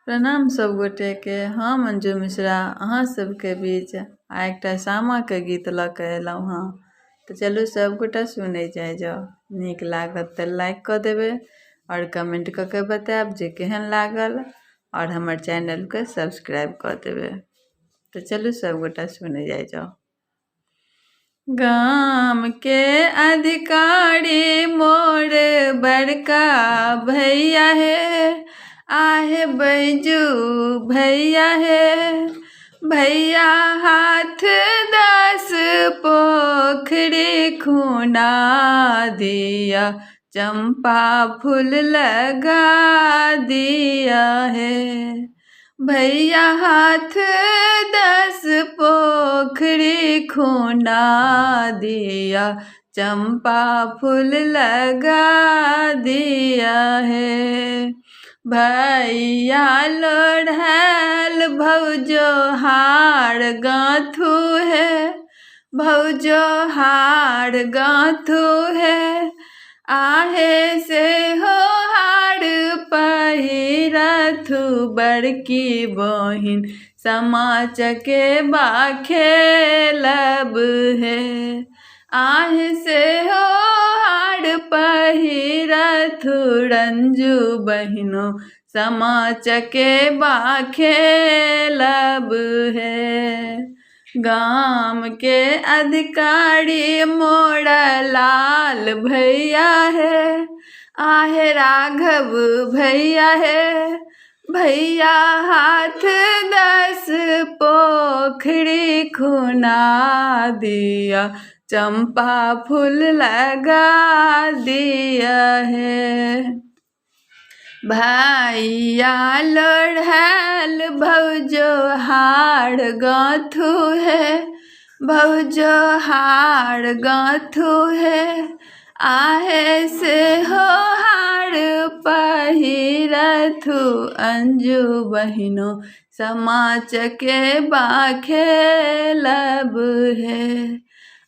प्रणाम सब गोटे के। हम अंजू मिश्रा अहाँ सबके बीच आ एकटा सामाके गीत लऽ कऽ अयलहुँ हँ। तऽ चलू सब गोटा सुनै जाओ। नीक लागत तऽ लाइक कऽ देबै और कमेंट कऽ के बतायब जे केहन लागल, और हमर चैनल के सब्सक्राइब कऽ देबै। तऽ चलू सब गोटा सुनै जाओ। गाम के अधिकारी मोर बड़का भैया है, आहे बैजू भैया है। भैया हाथ 10 पोखरी खुना दिया, चंपा फूल लगा दिया है। भैया हाथ 10 पोखरी खुना दिया, चंपा फूल लगा दिया है। भैया लोढ़ल भौजो हार गाँथू है, भौजो हार गाँथू है। आहे से हो हार पहिरथु, बड़की बहिन सामा चकेबा खेलब है। आहे से हो हार पहिरथु, रंजू बहिनो सामा चकेबा खेलब है। गाम के अधिकारी मोरा लाल भैया है, आहे राघव भैया है। भैया हाथ 10 पोखरी खुना दिया, चंपा फूल लगा दिया है। भैया लोढ़ल भौजो हार गाँथू है, भौजो हार गाँथू है। आहे से हो हार पहिरथु, अंजू बहिनो सामा चकेबा खेलब है।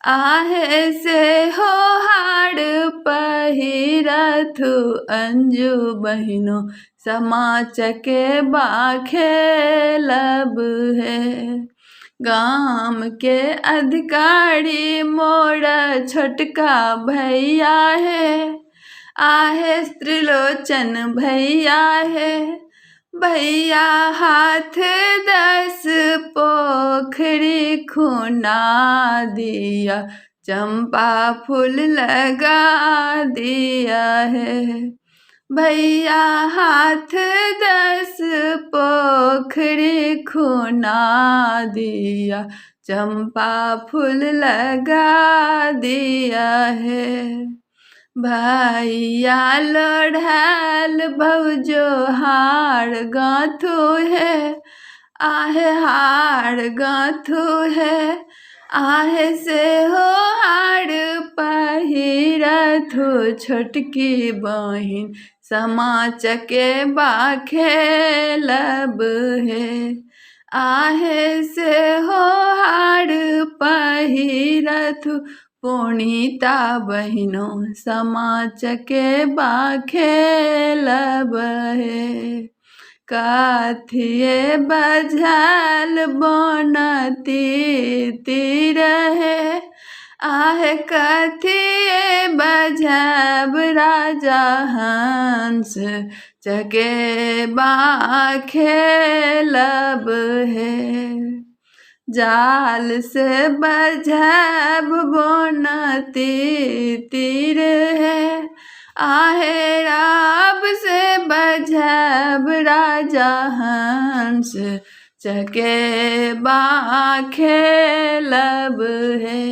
आहे से हो हार पहिरथु, अंजू बहिनो सामा चकेबा खेलब है। गाम के अधिकारी मोरा छोटका भैया है, आहे त्रिलोचन भैया है। भैया हाथ 10 पोखरी खुना दिया, चंपा फूल लगा दिया है। भैया हाथ 10 पोखरी खुना दिया, चंपा फूल लगा दिया है। भैया लोढ़ल भौजो हार गाँथू है, आहे हार गाँथू है। आहे से हो हार पहिरथु, छोटकी बहिन सामा चकेबा खेलब है। आहे से हो हार पहिरथु, पुनीता बहिनो सामा चकेबा खेलब है। कथिए बझल बनती तीर है, आहे कथिए बझब राजा हंस चकेबा खेलब है। जाल से बझब बनती तीर है, आहे राब से बझब राजा हंस चकेबा खेलब है।